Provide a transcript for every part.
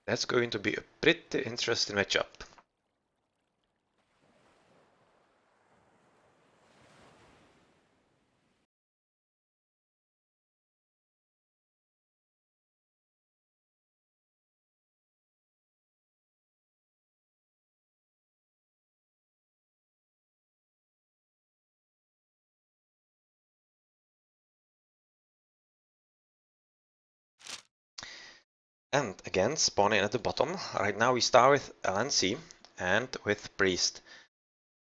That's going to be a pretty interesting matchup. And again, spawning at the bottom. Right now we start with LNC and with Priest.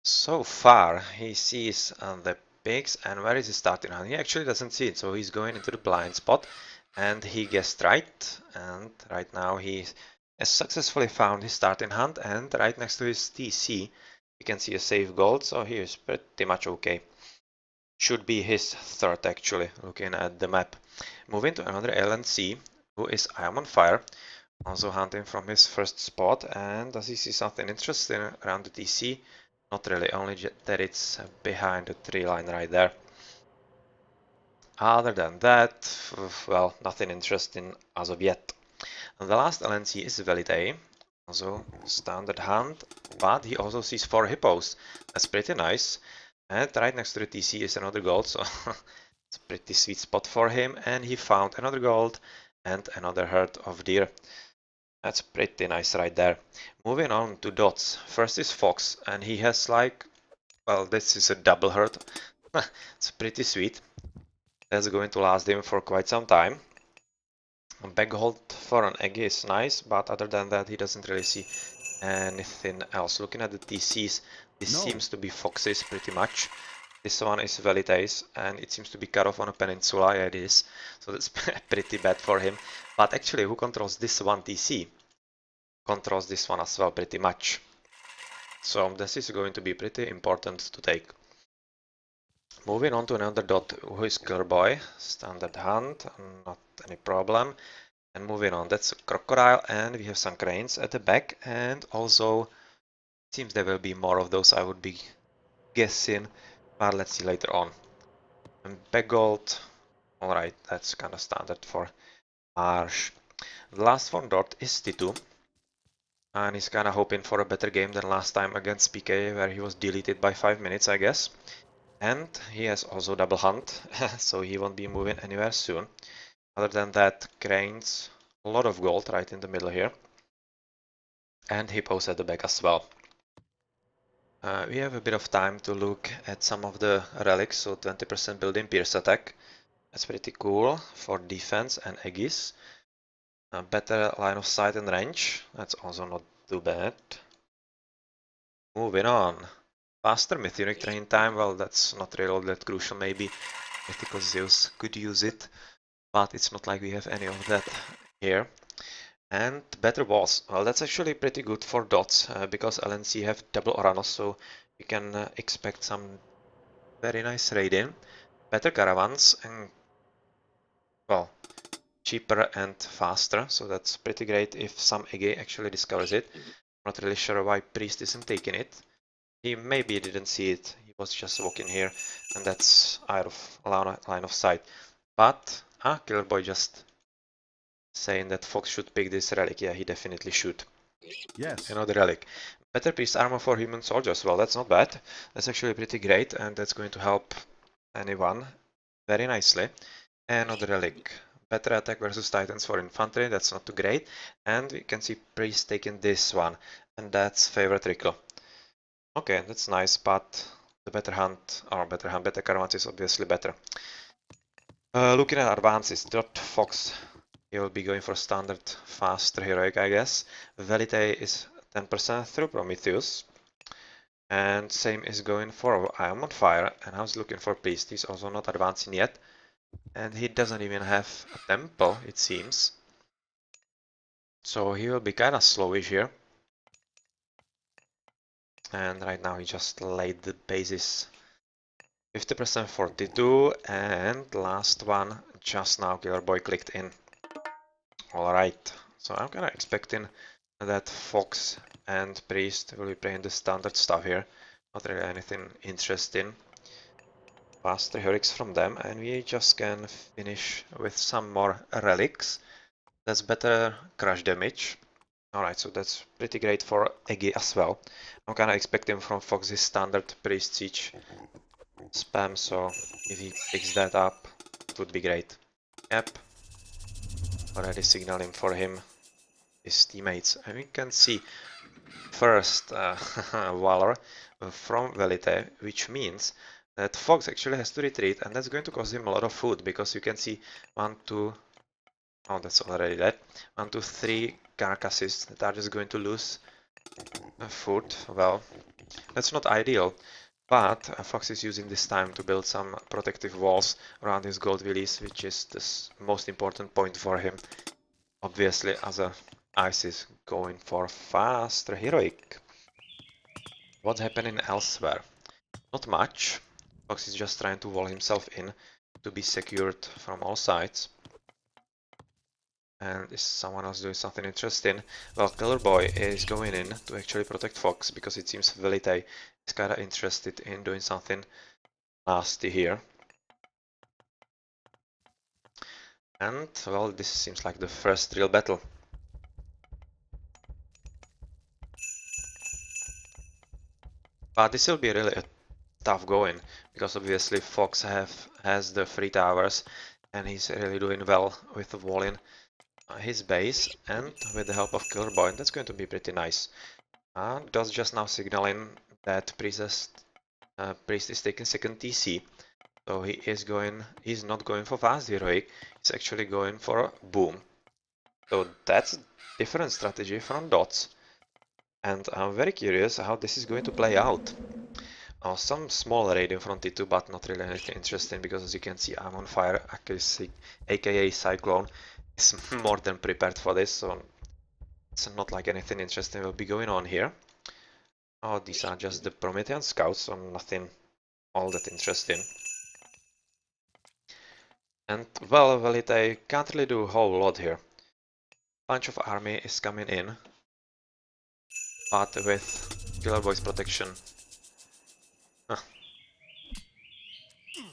So far, he sees the pigs, and where is he starting on? He actually doesn't see it, so he's going into the blind spot, and he guessed right. And right now he has successfully found his starting hunt, and right next to his TC, you can see a safe gold, so he is pretty much okay. Should be his third actually, looking at the map. Moving to another LNC, who is I am on fire. Also hunting from his first spot, and does he see something interesting around the TC? Not really, only that it's behind the tree line right there. Other than that, well, nothing interesting as of yet. And the last LNC is Velite, also standard hunt, but he also sees 4 hippos. That's pretty nice. And right next to the TC is another gold, so it's a pretty sweet spot for him. And he found another gold and another herd of deer. That's pretty nice right there. Moving on to dots. First is Fox, and he has like, well, this is a double herd. It's pretty sweet. That's going to last him for quite some time. A bag hold for an egg is nice, but other than that, he doesn't really see anything else. Looking at the TCs, this seems to be Fox's pretty much. This one is Velitae's, and it seems to be cut off on a peninsula. Yeah, it is. So that's pretty bad for him. But actually, who controls this one TC? Controls this one as well pretty much. So this is going to be pretty important to take. Moving on to another dot, who is Killer Boy. Standard hunt, not any problem. And moving on, that's a crocodile, and we have some cranes at the back, and also it seems there will be more of those, I would be guessing, but let's see later on. And Begold, alright, that's kind of standard for Marsh. The last one dot is Titu, and he's kind of hoping for a better game than last time against PK, where he was deleted by 5 minutes, I guess. And he has also double hunt, so he won't be moving anywhere soon. Other than that, cranes, a lot of gold right in the middle here. And hippos at the back as well. We have a bit of time to look at some of the relics, so 20% building pierce attack. That's pretty cool for defense and Aegis. Better line of sight and range, that's also not too bad. Moving on. Faster Mythonic train time, well that's not really that crucial, maybe Mythical Zeus could use it, but it's not like we have any of that here. And better walls, well that's actually pretty good for dots, because LNC have double Oranos, so you can expect some very nice raiding. Better caravans, and well, cheaper and faster, so that's pretty great if some Ege actually discovers it. Not really sure why Priest isn't taking it. He maybe didn't see it, he was just walking here, and that's out of line of sight. But, Killer Boy just saying that Fox should pick this relic. Yeah, he definitely should. Yes. Another relic. Better Priest armor for human soldiers. Well, that's not bad. That's actually pretty great, and that's going to help anyone very nicely. Another relic. Better attack versus titans for infantry. That's not too great. And we can see Priest taking this one, and that's favorite Rico. Okay, that's nice, but the better hunt, or better caravans is obviously better. Looking at advances, Dot Fox, he will be going for standard faster heroic, I guess. Velite is 10% through Prometheus. And same is going for I am on fire, and I was looking for Priest. He's also not advancing yet. And he doesn't even have a temple, it seems. So he will be kinda slowish here. And right now he just laid the basis. 50% 42, and last one, just now Killer Boy clicked in. Alright, so I'm kinda expecting that Fox and Priest will be playing the standard stuff here. Not really anything interesting. Faster heroics from them, and we just can finish with some more relics. That's better crush damage. Alright, so that's pretty great for Eggy as well. I'm kinda expecting from Fox his standard priest siege spam, so if he picks that up, it would be great. Yep. Already signaling for him his teammates. And we can see first Valor from Velite, which means that Fox actually has to retreat, and that's going to cost him a lot of food, because you can see 1, 2, oh, that's already dead. 1, 2, 3 carcasses that are just going to lose food. Well, that's not ideal, but Fox is using this time to build some protective walls around his gold release, which is the most important point for him. Obviously, as Ice is going for faster heroic. What's happening elsewhere? Not much. Fox is just trying to wall himself in to be secured from all sides. And is someone else doing something interesting? Well, Killer Boy is going in to actually protect Fox, because it seems Velite is kinda interested in doing something nasty here. And, well, this seems like the first real battle. But this will be really a tough going, because obviously Fox has the 3 towers, and he's really doing well with walling his base, and with the help of Killer Boy, that's going to be pretty nice. DoD just now signaling that Priest is taking second TC, so he's not going for fast heroic, he's actually going for boom. So that's a different strategy from DoD's, and I'm very curious how this is going to play out. Some small raid in front T2, but not really anything interesting, because as you can see, I'm on fire, aka Cyclone is more than prepared for this, so it's not like anything interesting will be going on here. Oh, these are just the Promethean scouts, so nothing all that interesting. And well, Velite can't really do a whole lot here. Bunch of army is coming in, but with Killer Boy's protection,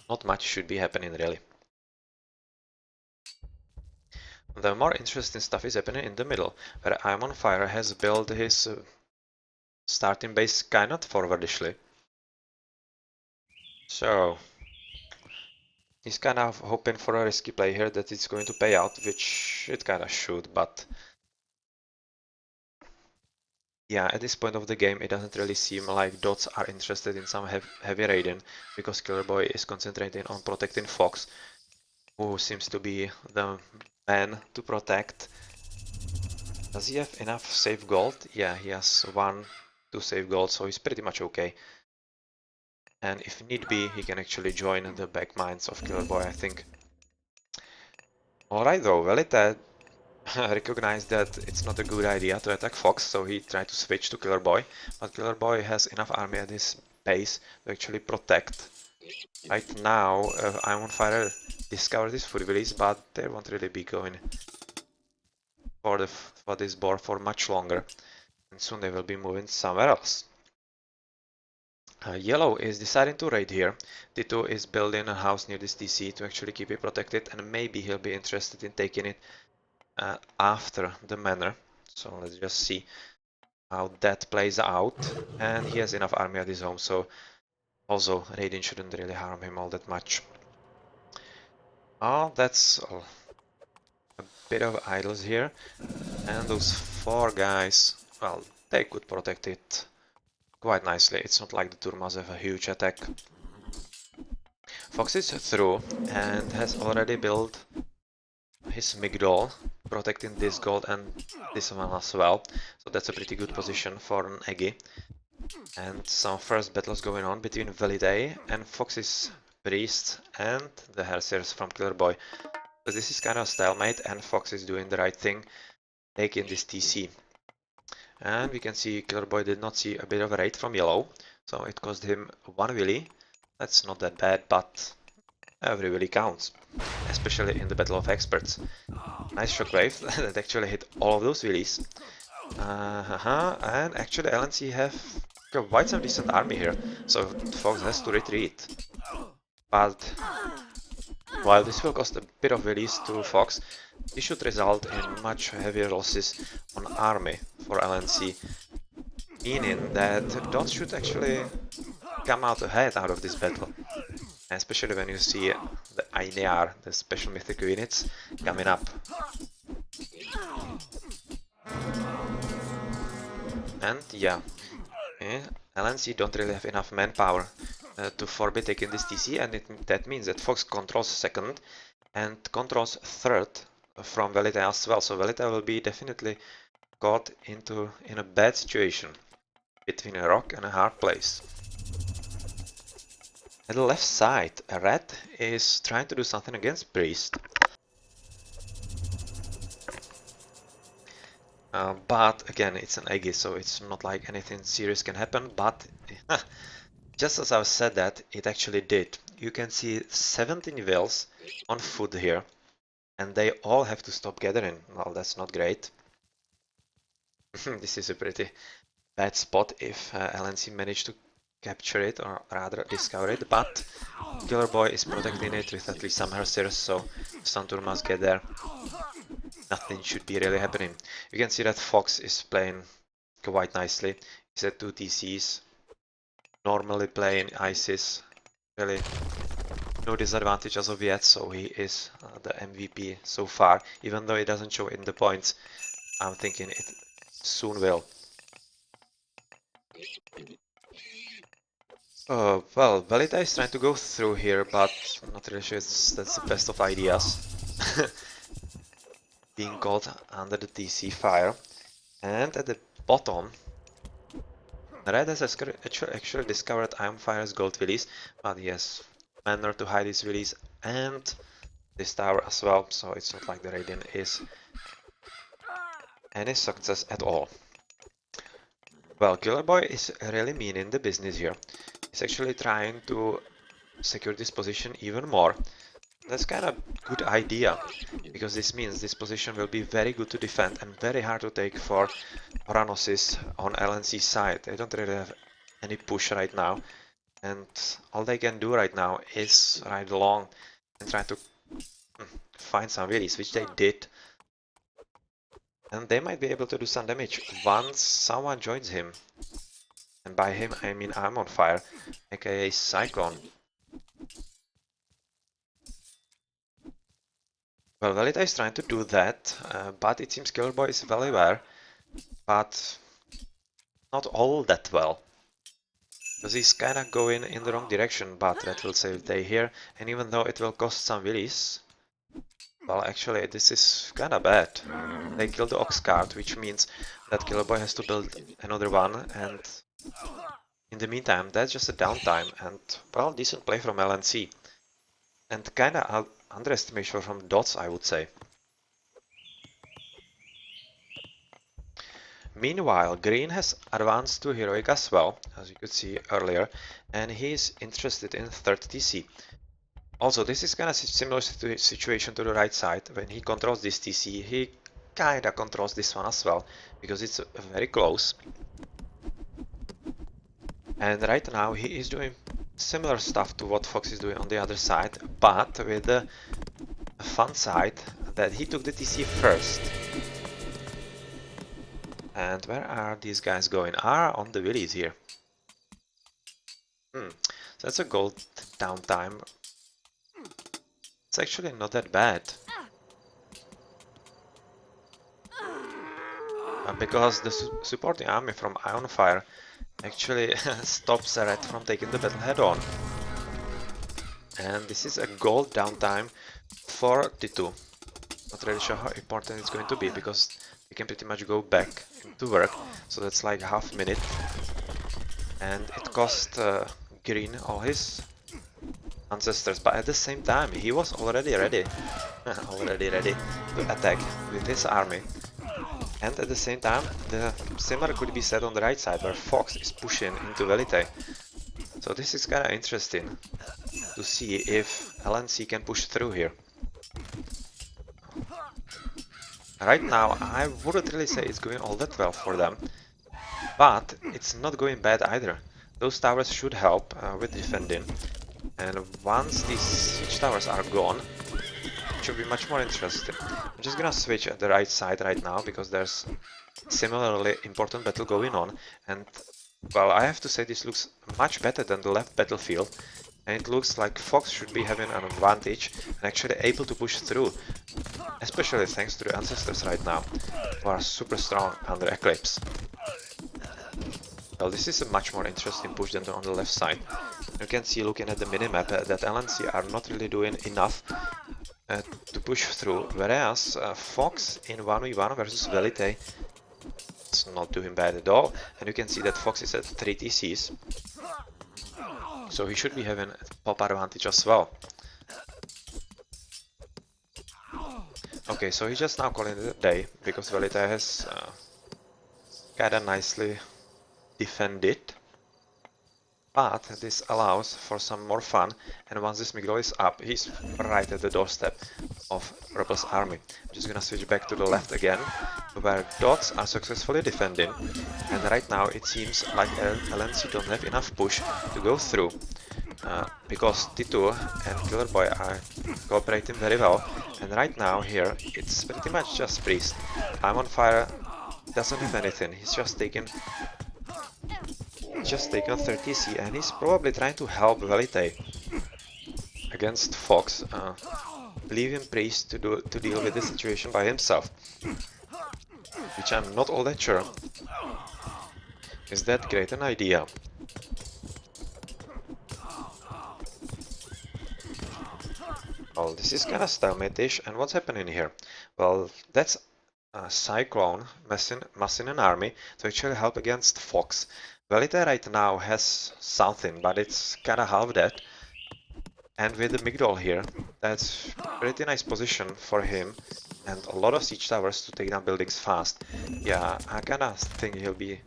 not much should be happening really. The more interesting stuff is happening in the middle, where I'm on Fire has built his starting base kinda forwardishly. So he's kind of hoping for a risky play here that it's going to pay out, which it kinda should, but yeah, at this point of the game it doesn't really seem like DoDs are interested in some heavy raiding, because Killer Boy is concentrating on protecting Fox, who seems to be the man to protect. Does he have enough save gold? Yeah, he has 1, 2 save gold, so he's pretty much okay. And if need be, he can actually join the back mines of Killer Boy, I think. Alright though, Velite recognized that it's not a good idea to attack Fox, so he tried to switch to Killer Boy, but Killer Boy has enough army at his base to actually protect. Right now, I'm on Fire discovered this food release, but they won't really be going for this boar for much longer, and soon they will be moving somewhere else. Yellow is deciding to raid here. T2 is building a house near this TC to actually keep it protected, and maybe he'll be interested in taking it after the manor. So let's just see how that plays out. And he has enough army at his home, so also raiding shouldn't really harm him all that much. Oh, that's a bit of idols here. And those 4 guys, well, they could protect it quite nicely. It's not like the Turmas have a huge attack. Fox is through and has already built his Migdol, protecting this gold and this one as well. So that's a pretty good position for an Eggy. And some first battles going on between Velite and Fox's Priest and the Hersiers from Killer Boy. So this is kind of a stalemate, and Fox is doing the right thing, taking this TC. And we can see Killer Boy did not see a bit of a raid from Yellow, so it cost him 1 willy. That's not that bad, but every willy counts, especially in the Battle of Experts. Nice shockwave that actually hit all of those willies. And actually LNC have quite some decent army here, so Fox has to retreat. But while this will cost a bit of willies to Fox, this should result in much heavier losses on army. for LNC, meaning that DoD should actually come out ahead out of this battle, especially when you see the IDR, the special mythic units, coming up. And yeah, LNC don't really have enough manpower to forbid taking this TC, and that means that Fox controls second and controls third from Velite as well. So Velite will be definitely caught in a bad situation between a rock and a hard place. At the left side, Red is trying to do something against Priest. But again, it's an Aegis, so it's not like anything serious can happen, but just as I said that, it actually did. You can see 17 whales on foot here, and they all have to stop gathering. Well, that's not great. This is a pretty bad spot if LNC managed to capture it, or rather discover it, but Killer Boy is protecting it with at least some Hersers, so Santur must get there. Nothing should be really happening. You can see that Fox is playing quite nicely. He's at 2 TCs, normally playing ISIS, really no disadvantage as of yet, so he is the MVP so far, even though it doesn't show in the points. I'm thinking it soon will. Well, Velita is trying to go through here, but I'm not really sure that's the best of ideas. Being caught under the TC fire. And at the bottom, Red has actually discovered Ironfire's gold willies, but he has manner to hide his willies and this tower as well, so it's not like the Radiant is any success at all. Well, Killer Boy is really meaning the business here. He's actually trying to secure this position even more. That's kind of good idea, because this means this position will be very good to defend and very hard to take for Oranosis on LNC side. They don't really have any push right now, and all they can do right now is ride along and try to find some willies, which they did. And they might be able to do some damage once someone joins him. And by him I mean I'm on fire, aka Cyclone. Well, Velita is trying to do that, but it seems Killer Boy is well aware, but not all that well. Because he's kinda going in the wrong direction, but that will save day here, and even though it will cost some willies, well, actually this is kinda bad. They killed the Ox card, which means that Killer Boy has to build another one, and in the meantime that's just a downtime, and well, decent play from LNC. And kinda underestimation from Dots, I would say. Meanwhile, Green has advanced to Heroic as well, as you could see earlier, and he is interested in 3rd TC. Also, this is kind of similar situation to the right side. When he controls this TC, he kinda controls this one as well, because it's very close. And right now he is doing similar stuff to what Fox is doing on the other side, but with the fun side that he took the TC first. And where are these guys going? On the willies here. So that's a gold downtime. It's actually not that bad. Because the supporting army from Ironfire actually stops Red from taking the battle head on. And this is a gold downtime for T2. Not really sure how important it's going to be, because we can pretty much go back to work, so that's like half minute. And it cost Green all his ancestors, but at the same time he was already ready to attack with his army. And at the same time, the similar could be said on the right side, where Fox is pushing into Velite. So this is kinda interesting to see if LNC can push through here. Right now, I wouldn't really say it's going all that well for them, but it's not going bad either. Those towers should help with defending, and once these siege towers are gone, should be much more interesting. I'm just gonna switch at the right side right now because there's similarly important battle going on, and well, I have to say this looks much better than the left battlefield, and it looks like Fox should be having an advantage and actually able to push through, especially thanks to the ancestors right now, who are super strong under Eclipse. Well, this is a much more interesting push than on the left side. You can see, looking at the minimap, that LNC are not really doing enough to push through, whereas Fox in 1v1 versus Velite is not doing bad at all, and you can see that Fox is at 3 TCs, so he should be having a pop advantage as well. Okay, so he's just now calling it a day, because Velite has kinda nicely defended, but this allows for some more fun, and once this Migdol is up, he's right at the doorstep of Rebel's army. I'm just gonna switch back to the left again, where dots are successfully defending, and right now it seems like LNC don't have enough push to go through, because T2 and Killer Boy are cooperating very well, and right now here it's pretty much just Priest. I'm on Fire doesn't have anything, he's just taken 30C, and he's probably trying to help Velite against Fox, leaving Priest to deal with the situation by himself, which I'm not all that sure is that great an idea. Well, this is kinda stalemate-ish, and what's happening here? Well, that's Cyclone massing an army to actually help against Fox. Velite right now has something, but it's kinda half dead. And with the Migdol here, that's pretty nice position for him, and a lot of siege towers to take down buildings fast. Yeah, I kinda think he'll be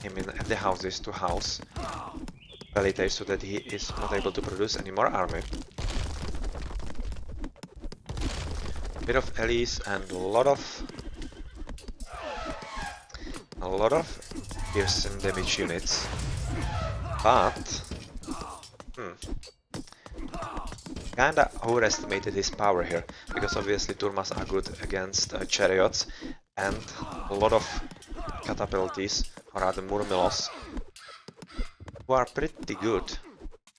aiming at the houses to house Velite so that he is not able to produce any more army. Bit of Elise and a lot of piercing damage units, but kinda overestimated his power here, because obviously Turmas are good against chariots, and a lot of catapulties, or rather murmilos, who are pretty good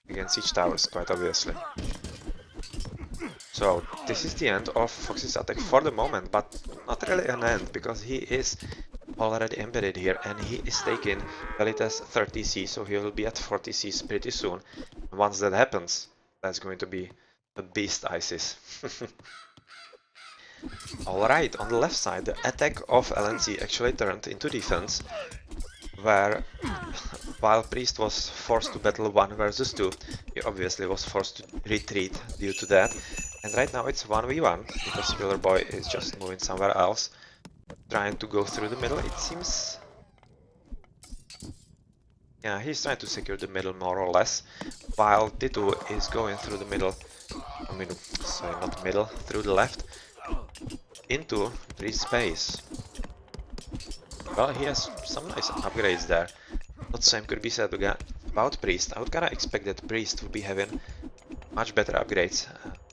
against siege towers, quite obviously. So this is the end of Fox's attack for the moment, but not really an end, because he is already embedded here, and he is taking Velite's 30C, so he will be at 40Cs pretty soon. Once that happens, that's going to be a beast ISIS. Alright, on the left side, the attack of LNC actually turned into defense, where while Priest was forced to battle 1 versus 2, he obviously was forced to retreat due to that, and right now it's 1v1, because Killer Boy is just moving somewhere else, trying to go through the middle, it seems. Yeah, he's trying to secure the middle more or less, while T2 is going through the middle, sorry, not middle, through the left, into Priest's space. Well, he has some nice upgrades there. Not the same could be said about Priest. I would kinda expect that Priest would be having much better upgrades,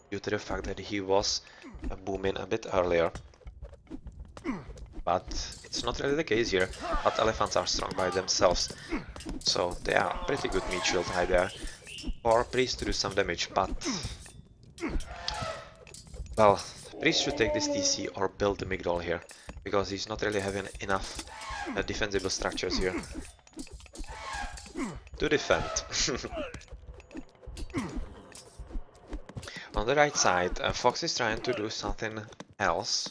due to the fact that he was booming a bit earlier. But it's not really the case here, but elephants are strong by themselves, so they are pretty good meat shield right there for Priest to do some damage, but well, Priest should take this TC or build the Migdol here, because he's not really having enough defensible structures here to defend. On the right side, Fox is trying to do something else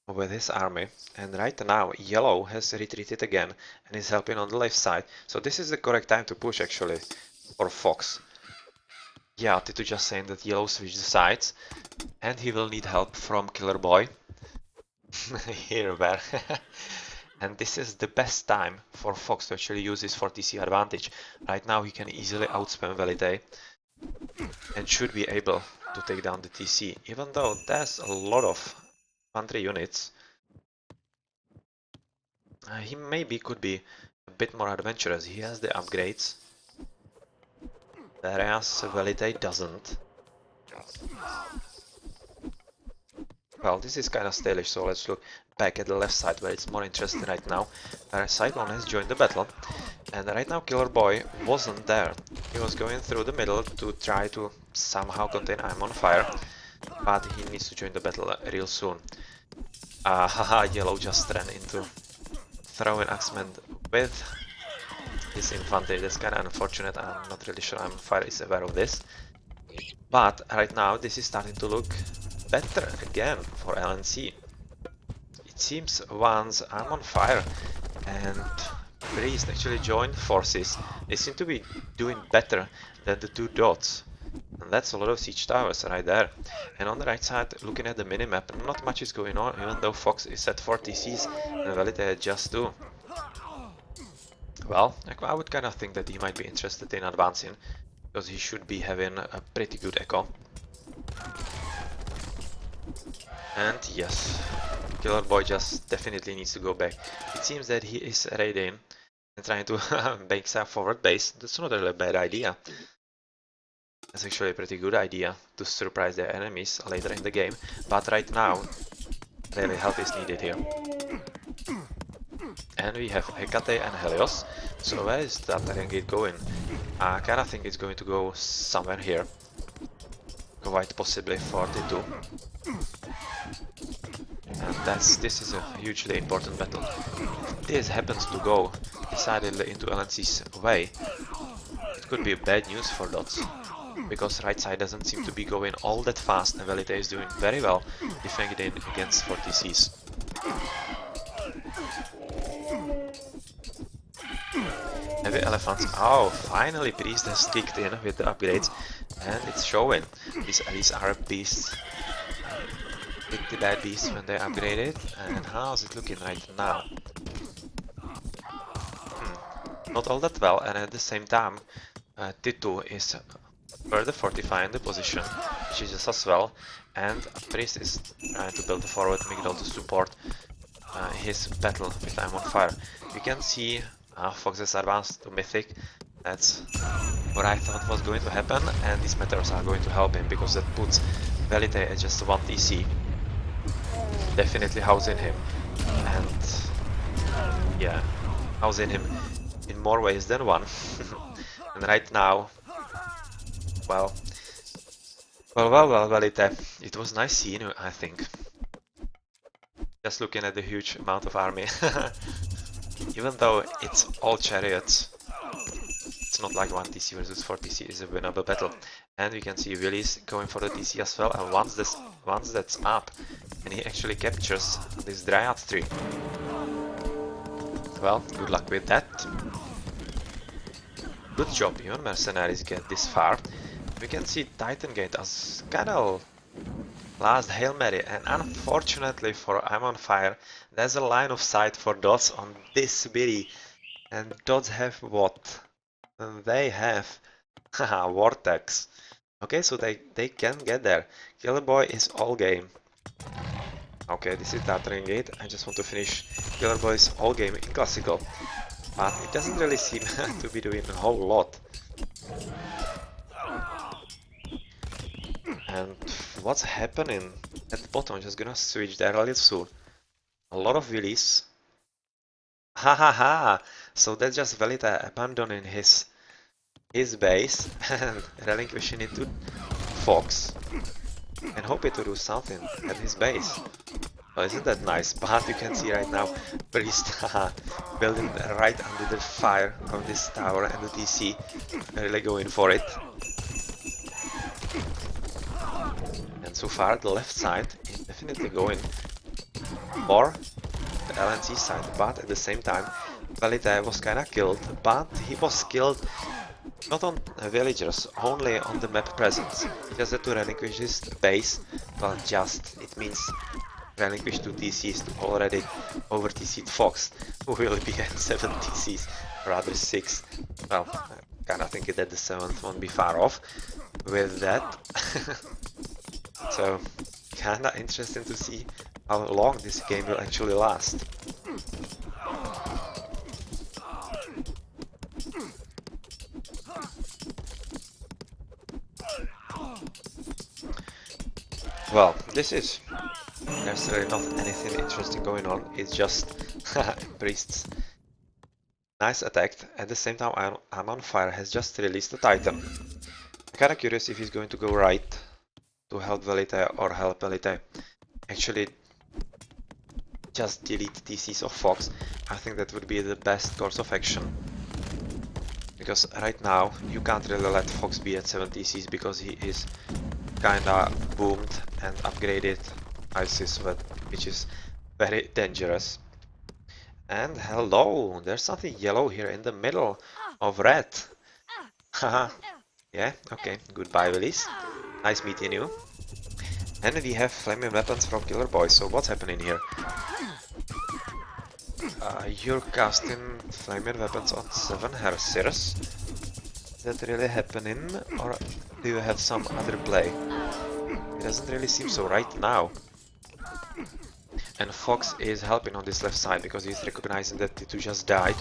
with his army, and right now Yellow has retreated again and is helping on the left side, so this is the correct time to push actually for Fox. Yeah, T2 just saying that Yellow switched the sides, and he will need help from Killer Boy. Here, where and this is the best time for Fox to actually use his 40C advantage. Right now he can easily outspam Velite and should be able to take down the TC, even though there's a lot of infantry units. He maybe could be a bit more adventurous. He has the upgrades, whereas Velite doesn't. Well, this is kind of stylish, so let's look back at the left side where it's more interesting right now. Cyclone has joined the battle, and right now Killer Boy wasn't there. He was going through the middle to try to somehow contain I'm on fire, but he needs to join the battle real soon. Haha, Yellow just ran into throwing Axeman with his infantry. That's kind of unfortunate. I'm not really sure I'm on fire is aware of this. But right now this is starting to look better again for LNC. It seems once I'm on fire and Priest actually joined forces, they seem to be doing better than the two dots. And that's a lot of siege towers right there. And on the right side, looking at the minimap, not much is going on, even though Fox is at 40 Cs and Velite just 2. Well, I would kind of think that he might be interested in advancing, because he should be having a pretty good echo. And yes, Killer Boy just definitely needs to go back. It seems that he is raiding and trying to make some forward base. That's not really a bad idea. That's actually a pretty good idea to surprise their enemies later in the game. But right now, really help is needed here. And we have Hecate and Helios. So where is that Renegade going? I kinda think it's going to go somewhere here. Quite possibly 42. And this is a hugely important battle. If this happens to go decidedly into LNC's way, it could be bad news for Dots. Because right side doesn't seem to be going all that fast and Velite is doing very well defending against 40 Cs. Heavy elephants. Oh, finally Priest has kicked in with the upgrades and it's showing. These are beasts. Pretty bad beasts when they upgrade it. And how's it looking right now? Not all that well, and at the same time Titu is further fortifying the position, which is just as well, and Priest is trying to build a forward Migdal to support his battle with I'm on fire. You can see Fox has advanced to Mythic. That's what I thought was going to happen, and these meteors are going to help him because that puts Velite at just 1 TC. Definitely housing him, and yeah, housing him in more ways than one. And right now, well, Velite, it was nice seeing you, I think. Just looking at the huge amount of army. Even though it's all chariots, it's not like 1 TC versus 4 TC is a winnable battle. And we can see Willy's going for the TC as well, and once that's up, and he actually captures this Dryad tree. Well, good luck with that. Good job, even mercenaries get this far. We can see Titan Gate as kind of last Hail Mary, and unfortunately for I'm on fire, there's a line of sight for Dots on this BD. And Dots have what? And they have Vortex. Okay, so they can get there. Killer Boy is all game. Okay, this is Titan Gate. I just want to finish Killer Boy's all game in classical. But it doesn't really seem to be doing a whole lot. And what's happening at the bottom? I'm just gonna switch there a little soon. A lot of Willys. Ha ha ha! So that's just Velite abandoning his base and relinquishing it to Fox. And hoping to do something at his base. Oh, isn't that nice? But you can see right now Priest building right under the fire of this tower and the DC. Really going for it. And so far the left side is definitely going for the LNC side, but at the same time Velite was kinda killed, but he was killed not on villagers, only on the map presence. He just had to relinquish his base, but just, it means relinquish 2 TCs to already over TC'd Fox, who will be at 7 TCs, rather 6. Well, I kinda think that the 7th won't be far off with that. So, kinda interesting to see how long this game will actually last. Well, this is There's really not anything interesting going on, it's just priests. Nice attack. At the same time, I'm on fire has just released a Titan. I'm kinda curious if he's going to go right to help Velite or help Velite. Actually, just delete TCs of Fox. I think that would be the best course of action. Because right now, you can't really let Fox be at 7 TCs because he is kinda boomed and upgraded ISIS, which is very dangerous. And hello, there's something yellow here in the middle of red. Haha. Yeah, okay, goodbye Willis. Nice meeting you. And we have flaming weapons from Killer Boy, so what's happening here? You're casting flaming weapons on 7 Hersirs. Is that really happening, or do you have some other play? It doesn't really seem so right now. And Fox is helping on this left side because he's recognizing that T2 just died.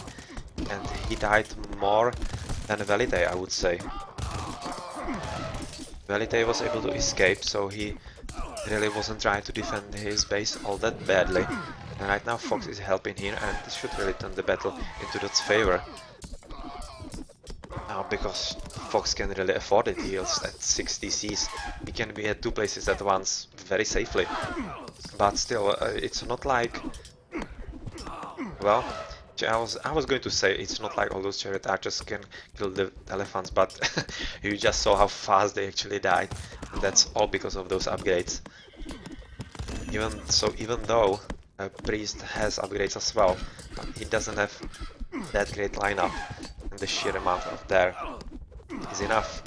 And he died more than Velite, I would say. Velite was able to escape, so he really wasn't trying to defend his base all that badly. And right now Fox is helping here, and this should really turn the battle into DoD's favor. Now, because Fox can really afford it, he is at 6 DCs. He can be at 2 places at once very safely. But still, it's not like... Well, I was going to say it's not like all those chariot archers can kill the elephants, but you just saw how fast they actually died. And that's all because of those upgrades. Even though a priest has upgrades as well, he doesn't have that great lineup, and the sheer amount of there is enough.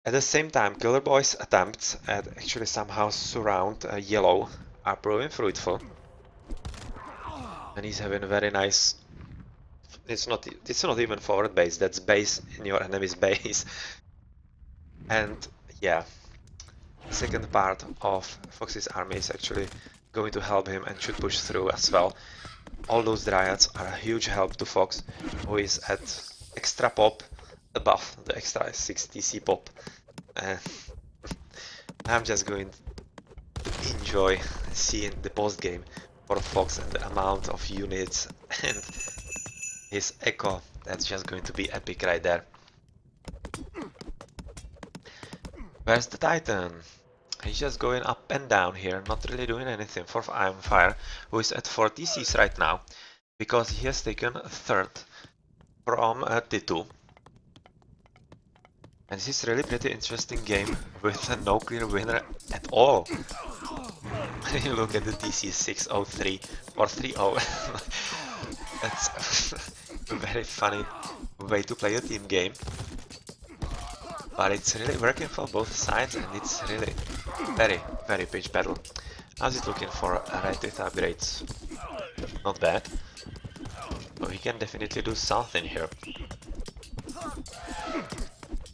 At the same time, Killer Boy's attempts at actually somehow surround yellow are proving fruitful. And he's having a very nice... It's not even forward base, that's base in your enemy's base. And yeah, the second part of Fox's army is actually going to help him and should push through as well. All those dryads are a huge help to Fox, who is at extra pop above the extra 6 TC pop. I'm just going to enjoy seeing the post game for Fox and the amount of units and his echo. That's just going to be epic right there. Where's the Titan? He's just going up and down here, not really doing anything for Iron Fire, who is at 4 TCs right now, because he has taken third from T2. And this is really pretty interesting game with no clear winner at all. You look at the TC 603 or 30. That's a very funny way to play a team game. But it's really working for both sides, and it's really very, very pitch battle. How's it looking for right with upgrades? Not bad. So he can definitely do something here.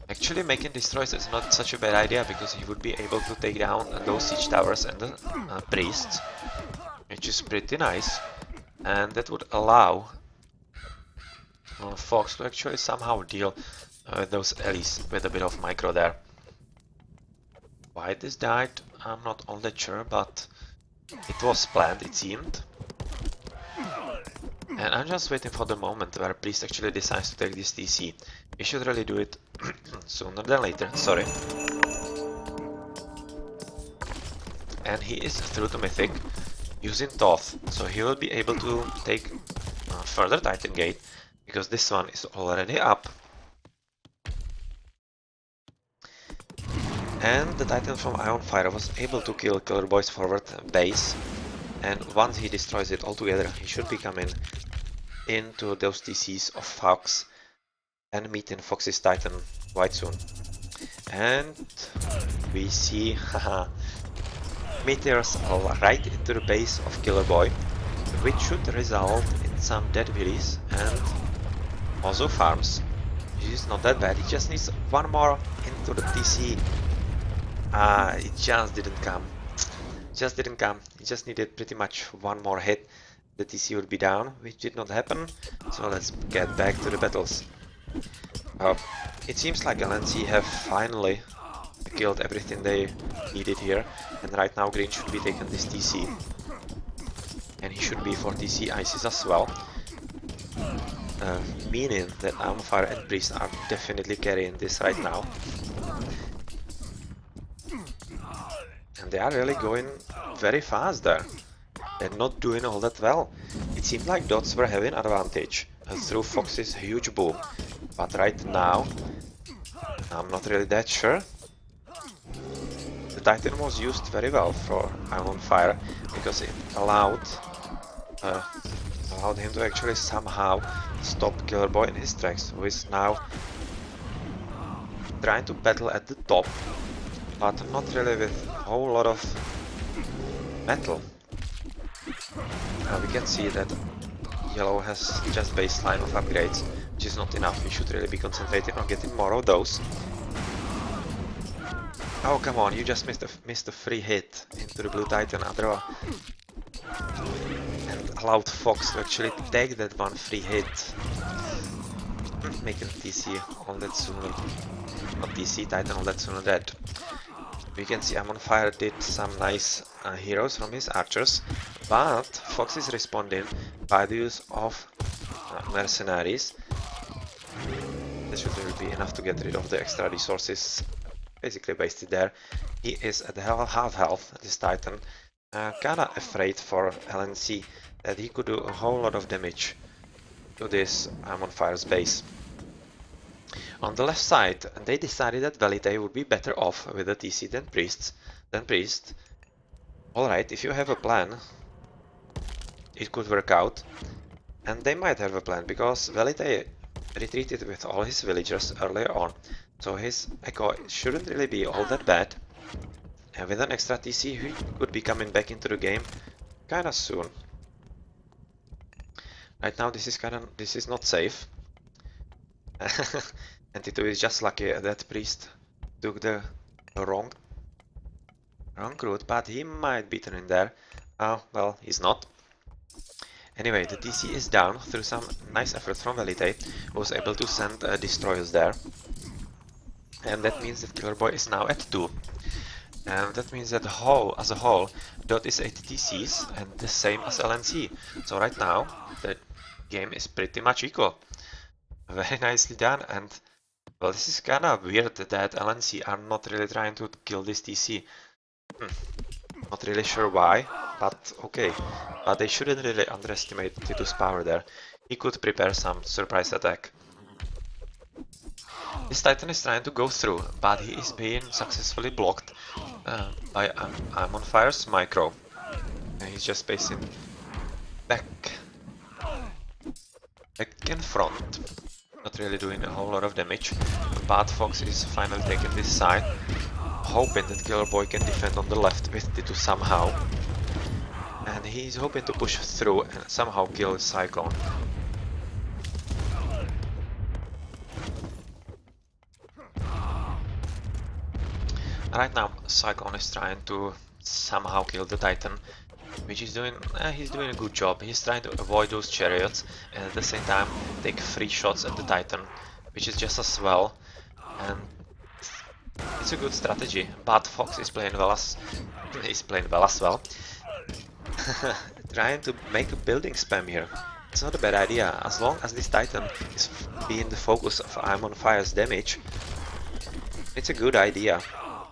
Actually, making destroys is not such a bad idea, because he would be able to take down those siege towers and the priests, which is pretty nice, and that would allow Fox to actually somehow deal with those allies with a bit of micro there. Why this died, I'm not all that sure, but it was planned, it seemed. And I'm just waiting for the moment where Priest actually decides to take this TC. He should really do it sooner than later, sorry. And he is through to Mythic using Thoth, so he will be able to take further Titan Gate, because this one is already up. And the Titan from Iron Fire was able to kill Killer Boy's forward base, and once he destroys it altogether, he should be coming into those TCs of Fox and meeting Fox's Titan quite soon. And we see haha, meteors right into the base of Killer Boy, which should result in some dead willies and also farms. Which is not that bad, he just needs one more into the TC. It just didn't come. Just didn't come. He just needed pretty much one more hit. The TC would be down, which did not happen. So let's get back to the battles. It seems like LNC have finally killed everything they needed here, and right now green should be taking this TC. And he should be for TC ISIS as well. Meaning that Fire and Priest are definitely carrying this right now. And they are really going very fast there. They're not doing all that well. It seemed like Dots were having advantage through Fox's huge boom. But right now, I'm not really that sure. The Titan was used very well for Fire because it allowed him to actually somehow stop Killer Boy in his tracks, who is now trying to battle at the top, but not really with a whole lot of metal. We can see that Yellow has just baseline of upgrades, which is not enough. We should really be concentrating on getting more of those. Oh come on, you just missed a free hit into the Blue Titan Adro. And allowed Fox to actually take that one free hit. Making TC all that sooner. Not TC, Titan all that sooner dead. We can see Fire did some nice heroes from his archers, but Fox is responding by the use of mercenaries. This should really be enough to get rid of the extra resources basically wasted there. He is at half health, this Titan. Kinda afraid for LNC that he could do a whole lot of damage to this Fire's base. On the left side, they decided that Velite would be better off with a TC than Priest. Alright, if you have a plan, it could work out. And they might have a plan, because Velite retreated with all his villagers earlier on. So his echo shouldn't really be all that bad. And with an extra TC, he could be coming back into the game kinda soon. Right now this is not safe. And Tito is just lucky that Priest took the wrong route, but he might be turning there. Oh, well, he's not. Anyway, the TC is down through some nice effort from Velite, who was able to send destroyers there. And that means that Killer Boy is now at 2. And that means that as a whole, DoD is 8 TCs and the same as LNC. So right now, the game is pretty much equal. Very nicely done, and well, this is kinda weird that LNC are not really trying to kill this TC. Not really sure why, but okay. But they shouldn't really underestimate Tito's power there. He could prepare some surprise attack. This Titan is trying to go through, but he is being successfully blocked by Fire's micro. And he's just pacing back in front. Not really doing a whole lot of damage, but Fox is finally taking this side, hoping that Killer Boy can defend on the left with Tito somehow. And he's hoping to push through and somehow kill the Cyclone. Right now, Cyclone is trying to somehow kill the Titan, which he's doing a good job. He's trying to avoid those chariots and at the same time take free shots at the Titan, which is just as well. And it's a good strategy, but Fox is playing well as well. Trying to make a building spam here. It's not a bad idea, as long as this Titan is being the focus of Fire's damage. It's a good idea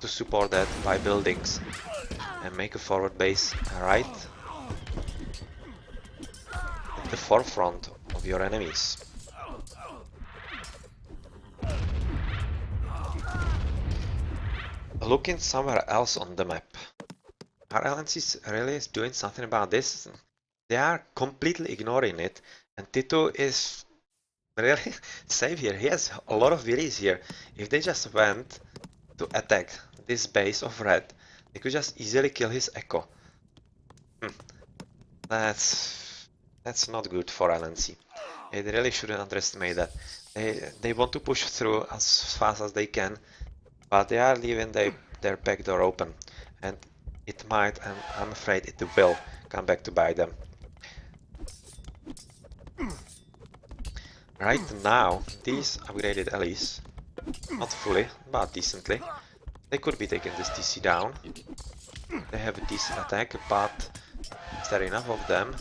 to support that by buildings and make a forward base right at the forefront of your enemies. Looking somewhere else on the map. Are LNCs really doing something about this? They are completely ignoring it, and Tito is really safe here. He has a lot of villies here. If they just went to attack this base of red, they could just easily kill his echo. That's not good for LNC. They really shouldn't underestimate that. They want to push through as fast as they can, but they are leaving their back door open, and it might, and I'm afraid it will, come back to bite them. Right now, these upgraded allies, not fully, but decently, They could be taking this TC down. They have a decent attack, but is there enough of them?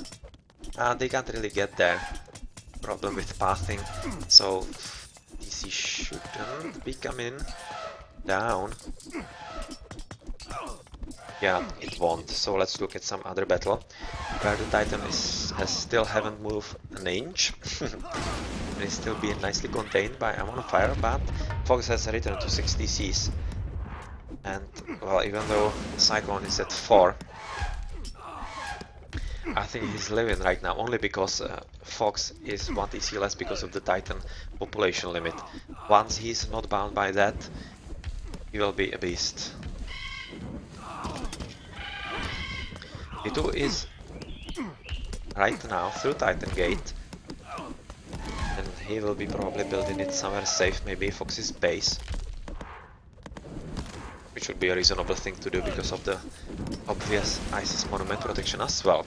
They can't really get there. Problem with pathing, so TC shouldn't be coming down. Yeah, it won't. So let's look at some other battle where the Titan has still haven't moved an inch. It's still being nicely contained by Amon Fire, but Fox has returned to 6 DCs. And well, even though Cyclone is at 4, I think he's living right now only because Fox is 1 TC less because of the Titan population limit. Once he's not bound by that, he will be a beast. D2 is right now through Titan Gate, and he will be probably building it somewhere safe, maybe Fox's base, which would be a reasonable thing to do because of the obvious ISIS monument protection as well.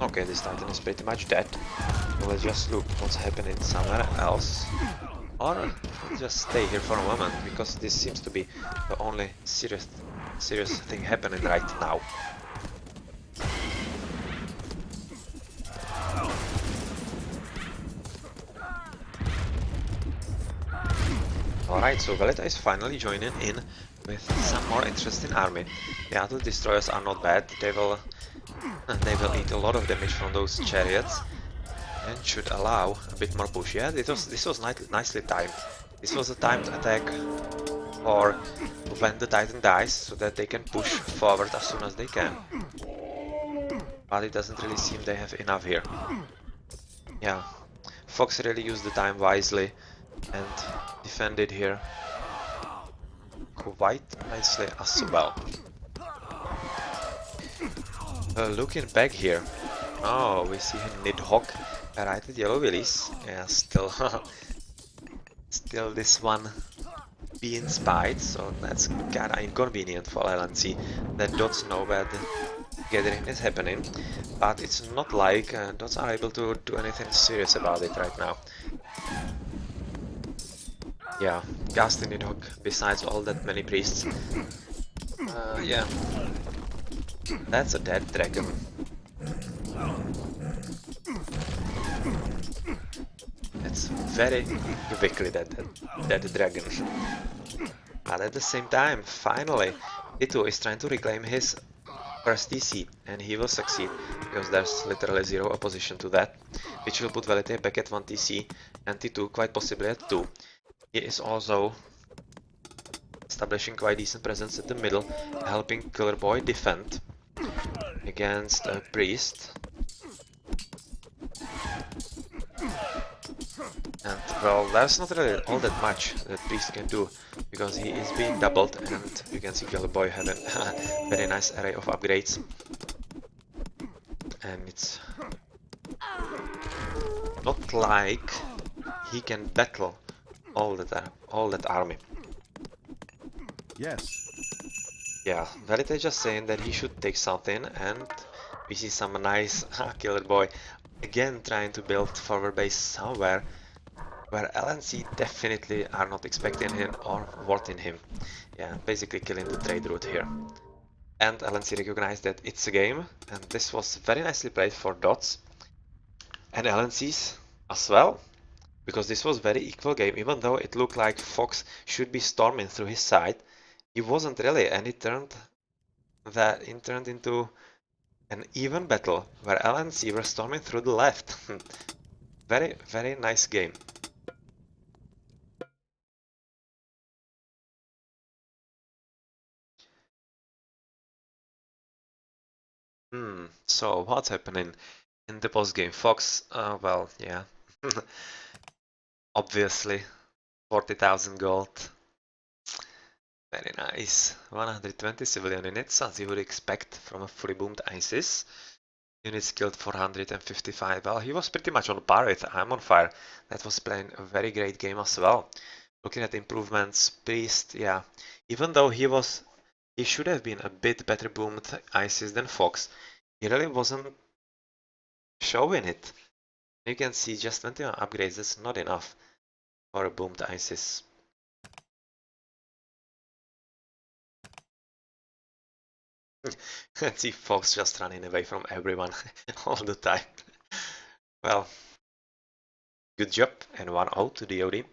Okay, this Titan is pretty much dead. Let's just look what's happening somewhere else. Or just stay here for a moment, because this seems to be the only serious thing happening right now. Alright, so Velita is finally joining in with some more interesting army. Yeah, the destroyers are not bad. They will eat a lot of damage from those chariots and should allow a bit more push. Yeah, this was nicely timed. This was a timed attack for when the Titan dies, so that they can push forward as soon as they can. But it doesn't really seem they have enough here. Yeah, Fox really used the time wisely and defended here quite nicely as well. Looking back here, oh, we see Nidhogg right at Yellow Willies. Yeah, still this one being spied, so that's kinda inconvenient for LNC. That dots know where the gathering is happening, but it's not like dots are able to do anything serious about it right now. Yeah, casting Nidhogg besides all that many priests. Yeah, that's a dead dragon. It's very quickly dead dragon. But at the same time, finally, D2 is trying to reclaim his first TC, and he will succeed, because there's literally zero opposition to that, which will put Velite back at 1 TC, and T2 quite possibly at 2. He is also establishing quite decent presence at the middle, helping Killer Boy defend against a priest. And well, there's not really all that much that priest can do, because he is being doubled, and you can see Killer Boy having a very nice array of upgrades. And it's not like he can battle all that army. Yes. Yeah, Verite just saying that he should take something, and we see some nice Killer Boy again trying to build forward base somewhere where LNC definitely are not expecting him or wanting him. Yeah, basically killing the trade route here. And LNC recognized that it's a game, and this was very nicely played for Dots and LNCs as well, because this was very equal game. Even though it looked like Fox should be storming through his side, he wasn't really, and it turned into an even battle where LNC were storming through the left. Very, very nice game. So what's happening in the post game? Fox, well, yeah, obviously 40,000 gold. Very nice. 120 civilian units, as you would expect from a fully boomed ISIS. Units killed 455. Well, he was pretty much on par with I'm on Fire. That was playing a very great game as well. Looking at improvements, Priest, yeah. Even though he should have been a bit better boomed ISIS than Fox, he really wasn't showing it. You can see just 21 upgrades, that's not enough. or boomed ISIS. Let's see folks just running away from everyone all the time. Well, good job and 1-0 to DoD.